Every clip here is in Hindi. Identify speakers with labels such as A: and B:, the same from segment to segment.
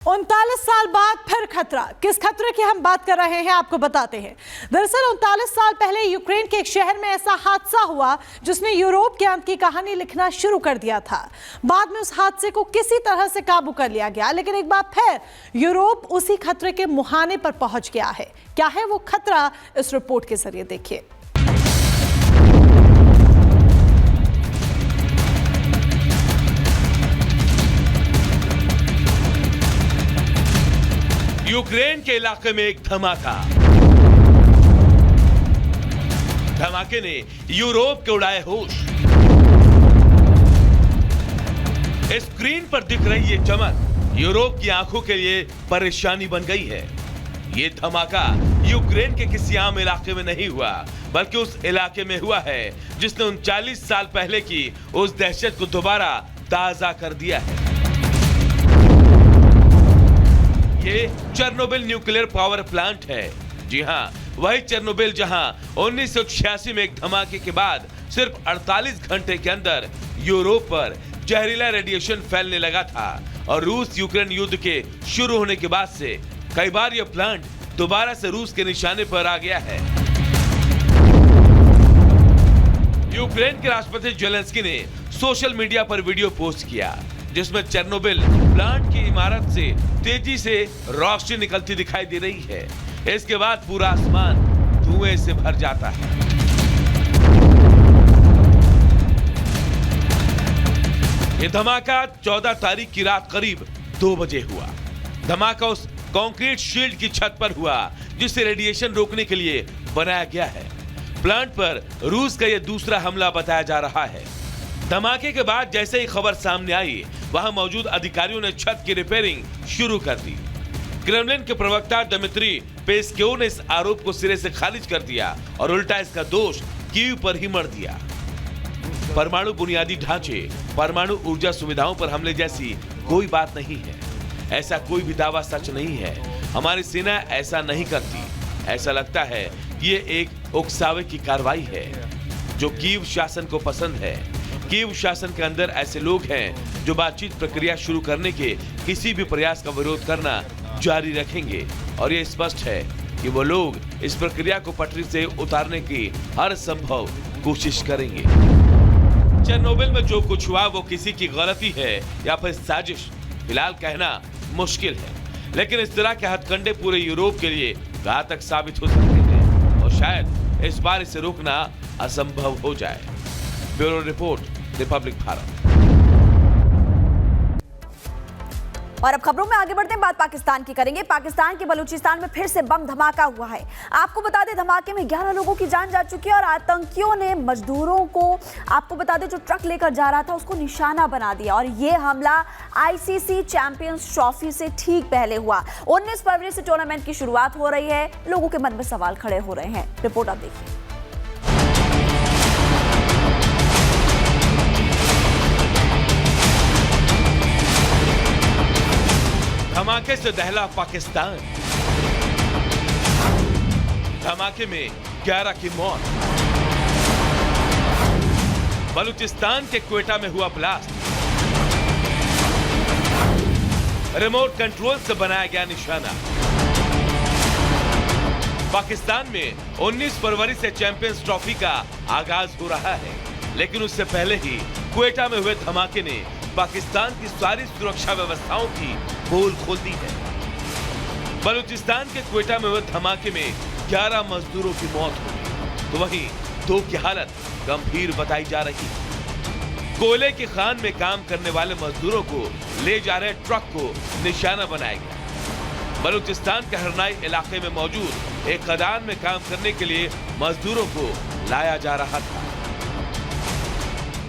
A: 39 साल बाद फिर खतरा। किस खतरे की हम बात कर रहे हैं आपको बताते हैं। दरअसल 39 साल पहले यूक्रेन के एक शहर में ऐसा हादसा हुआ जिसने यूरोप के अंत की कहानी लिखना शुरू कर दिया था। बाद में उस हादसे को किसी तरह से काबू कर लिया गया, लेकिन एक बार फिर यूरोप उसी खतरे के मुहाने पर पहुंच गया है। क्या है वो खतरा, इस रिपोर्ट के जरिए देखिए।
B: यूक्रेन के इलाके में एक धमाका। धमाके ने यूरोप के उड़ाए होश। स्क्रीन पर दिख रही ये चमक यूरोप की आंखों के लिए परेशानी बन गई है। ये धमाका यूक्रेन के किसी आम इलाके में नहीं हुआ, बल्कि उस इलाके में हुआ है जिसने 39 साल पहले की उस दहशत को दोबारा ताजा कर दिया है। ये चेर्नोबिल न्यूक्लियर पावर प्लांट है। जी हाँ, वही चेर्नोबिल जहां 1986 में एक धमाके के बाद सिर्फ 48 घंटे के अंदर यूरोप पर जहरीला रेडिएशन फैलने लगा था और रूस यूक्रेन युद्ध के शुरू होने के बाद से कई बार यह प्लांट दोबारा से रूस के निशाने पर आ गया है। यूक्रेन के राष्ट्रपति जेलेंस्की ने सोशल मीडिया पर वीडियो पोस्ट किया जिसमें चेर्नोबिल प्लांट की इमारत से तेजी से रोशनी निकलती दिखाई दे रही है। इसके बाद पूरा आसमान धुएं से भर जाता है। यह धमाका 14 तारीख की रात करीब 2 बजे हुआ। धमाका उस कंक्रीट शील्ड की छत पर हुआ जिसे रेडिएशन रोकने के लिए बनाया गया है। प्लांट पर रूस का यह दूसरा हमला बताया जा रहा है। धमाके के बाद जैसे ही खबर सामने आई, वहां मौजूद अधिकारियों ने छत की रिपेयरिंग शुरू कर दी। क्रेमलिन के प्रवक्ता दिमित्री पेस्कोव ने इस आरोप को सिरे से खारिज कर दिया और उल्टा इसका दोष कीव पर ही मढ़ दिया। परमाणु बुनियादी ढांचे, परमाणु ऊर्जा सुविधाओं पर हमले जैसी कोई बात नहीं है। ऐसा कोई भी दावा सच नहीं है। हमारी सेना ऐसा नहीं करती। ऐसा लगता है ये एक उकसावे की कार्रवाई है जो कीव शासन को पसंद है। कीव शासन के अंदर ऐसे लोग हैं जो बातचीत प्रक्रिया शुरू करने के किसी भी प्रयास का विरोध करना जारी रखेंगे और ये स्पष्ट है कि वो लोग इस प्रक्रिया को पटरी से उतारने की हर संभव कोशिश करेंगे। चेर्नोबिल में जो कुछ हुआ वो किसी की गलती है या फिर साजिश, फिलहाल कहना मुश्किल है, लेकिन इस तरह के हथकंडे पूरे यूरोप के लिए घातक साबित हो सकते हैं और शायद इस बार इसे रोकना असंभव हो जाए। Bureau report, Republic Bharat.
C: और अब खबरों में आगे बढ़ते हैं, बात पाकिस्तान की करेंगे। पाकिस्तान के बलूचिस्तान में फिर से बम धमाका हुआ है। आपको बता दें, धमाके में 11 लोगों की जान जा चुकी है और आतंकियों ने मजदूरों को, आपको बता दें, जो ट्रक लेकर जा रहा था उसको निशाना बना दिया और ये हमला आईसीसी चैंपियंस ट्रॉफी से ठीक पहले हुआ। 19 फरवरी से टूर्नामेंट की शुरुआत हो रही है। लोगों के मन में सवाल खड़े हो रहे हैं। रिपोर्ट आप देखिए।
B: धमाके से दहला पाकिस्तान। धमाके में 11 की मौत। बलूचिस्तान के क्वेटा में हुआ ब्लास्ट। रिमोट कंट्रोल से बनाया गया निशाना। पाकिस्तान में 19 फरवरी से चैंपियंस ट्रॉफी का आगाज हो रहा है, लेकिन उससे पहले ही क्वेटा में हुए धमाके ने पाकिस्तान की सारी सुरक्षा व्यवस्थाओं की पोल खोल दी है। बलूचिस्तान के क्वेटा में हुए धमाके में 11 मजदूरों की मौत हुई, तो वहीं 2 की हालत गंभीर बताई जा रही है। कोयले की खान में काम करने वाले मजदूरों को ले जा रहे ट्रक को निशाना बनाया गया। बलूचिस्तान के हरनाई इलाके में मौजूद एक खदान में काम करने के लिए मजदूरों को लाया जा रहा था।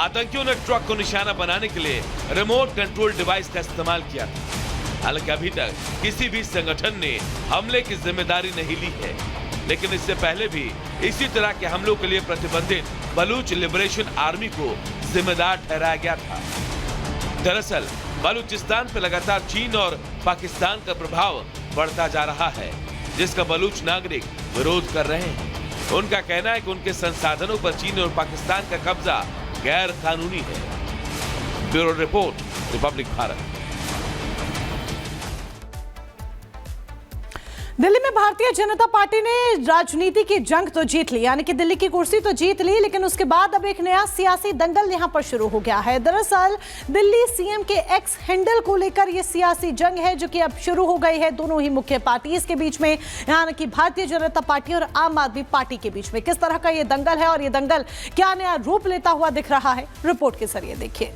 B: आतंकियों ने ट्रक को निशाना बनाने के लिए रिमोट कंट्रोल डिवाइस का इस्तेमाल किया था। हालांकि अभी तक किसी भी संगठन ने हमले की जिम्मेदारी नहीं ली है। लेकिन इससे पहले भी इसी तरह के हमलों के लिए प्रतिबंधित बलूच लिबरेशन आर्मी को जिम्मेदार ठहराया गया था। दरअसल बलूचिस्तान पर लगातार चीन और पाकिस्तान का प्रभाव बढ़ता जा रहा है, जिसका बलूच नागरिक विरोध कर रहे हैं। उनका कहना है कि उनके संसाधनों पर चीन और पाकिस्तान का कब्जा गैर कानूनी है। Bureau report, Republic Bharat.
A: Delhi में भारतीय जनता पार्टी ने राजनीति की जंग तो जीत ली, यानी कि दिल्ली की कुर्सी तो जीत ली, लेकिन उसके बाद अब एक नया सियासी दंगल यहां पर शुरू हो गया है। दरअसल दिल्ली सीएम के एक्स हैंडल को लेकर यह सियासी जंग है जो कि अब शुरू हो गई है दोनों ही मुख्य पार्टीज के बीच में, यानी कि भारतीय जनता पार्टी और आम आदमी पार्टी के बीच में। किस तरह का यह दंगल है और यह दंगल क्या नया रूप लेता हुआ दिख रहा है, रिपोर्ट के जरिए देखिए।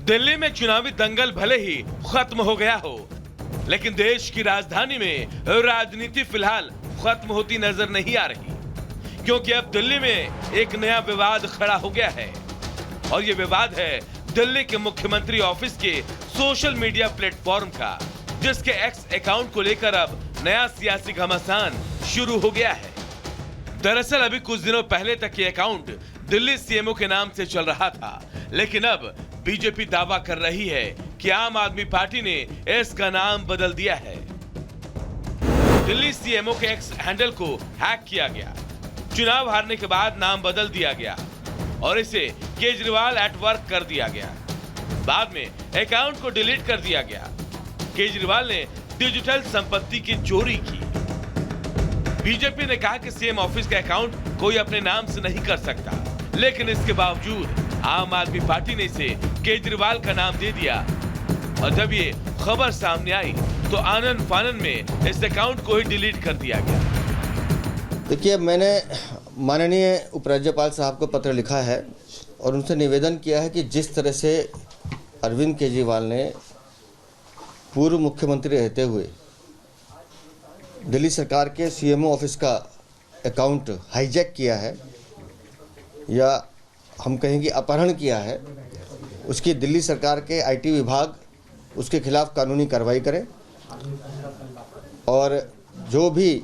B: दिल्ली में चुनावी दंगल भले ही खत्म हो गया हो, लेकिन देश की राजधानी में राजनीति फिलहाल खत्म होती नजर नहीं आ रही, क्योंकि अब दिल्ली में एक नया विवाद खड़ा हो गया है। और ये विवाद है दिल्ली के मुख्यमंत्री ऑफिस के सोशल मीडिया प्लेटफॉर्म का, जिसके एक्स अकाउंट को लेकर अब नया सियासी घमासान शुरू हो गया है। दरअसल अभी कुछ दिनों पहले तक ये अकाउंट दिल्ली सीएमओ के नाम से चल रहा था, लेकिन अब बीजेपी दावा कर रही है कि आम आदमी पार्टी ने इसका नाम बदल दिया है। दिल्ली सीएमओ के एक्स हैंडल को हैक किया गया, चुनाव हारने के बाद नाम बदल दिया गया और इसे केजरीवाल एट वर्क कर दिया गया। बाद में अकाउंट को डिलीट कर दिया गया। केजरीवाल ने डिजिटल संपत्ति की चोरी की। बीजेपी ने कहा कि सीएम ऑफिस का अकाउंट कोई अपने नाम से नहीं कर सकता, लेकिन इसके बावजूद आम आदमी पार्टी ने इसे केजरीवाल का नाम दे दिया। और जब ये खबर सामने आई तो आनन फानन में इस अकाउंट को ही डिलीट कर दिया गया।
D: देखिए, मैंने माननीय उपराज्यपाल साहब को पत्र लिखा है और उनसे निवेदन किया है कि जिस तरह से अरविंद केजरीवाल ने पूर्व मुख्यमंत्री रहते हुए दिल्ली सरकार के सीएमओ ऑफिस का अकाउंट हाईजैक किया है या हम कहेंगे अपहरण किया है, उसकी दिल्ली सरकार के आईटी विभाग उसके खिलाफ कानूनी कार्रवाई करे और जो भी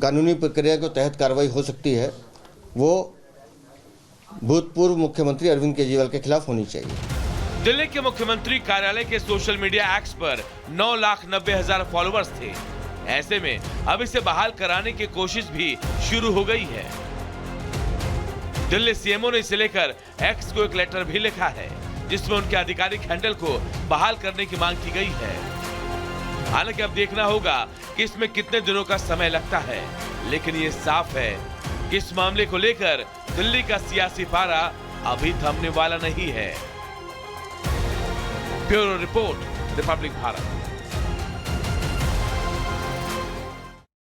D: कानूनी प्रक्रिया के तहत कार्रवाई हो सकती है वो भूतपूर्व मुख्यमंत्री अरविंद केजरीवाल के खिलाफ होनी चाहिए।
B: दिल्ली के मुख्यमंत्री कार्यालय के सोशल मीडिया एक्स पर 9,90,000 फॉलोअर्स थे। ऐसे में अब इसे बहाल कराने की कोशिश भी शुरू हो गई है। दिल्ली सीएमओ ने इसे लेकर एक्स को एक लेटर भी लिखा है, जिसमें उनके आधिकारिक हैंडल को बहाल करने की मांग की गई है। हालांकि अब देखना होगा कि इसमें कितने दिनों का समय लगता है, लेकिन ये साफ है कि इस मामले को लेकर दिल्ली का सियासी पारा अभी थमने वाला नहीं है। Bureau report, Republic Bharat.